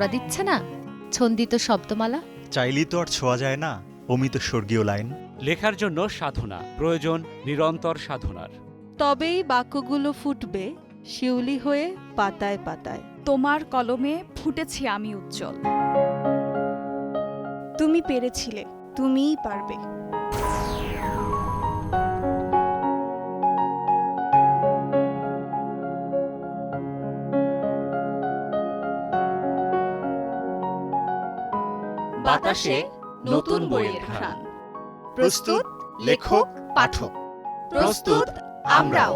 পড়া দিচ্ছে না? ছন্দিত শব্দমালা চাইলেই তো আর ছোঁয়া যায় না অমিত স্বর্গীয় লাইন। লেখার জন্য সাধনা প্রয়োজন, নিরন্তর সাধনার। তবেই বাক্যগুলো ফুটবে শিউলি হয়ে পাতায় পাতায়। তোমার কলমে ফুটেছি আমি উজ্জ্বল। তুমি পেরেছিলে, তুমিই পারবে। বাতাসে নতুন বইয়ের ঘ্রাণ। প্রস্তুত লেখক পাঠক, প্রস্তুত আমরাও।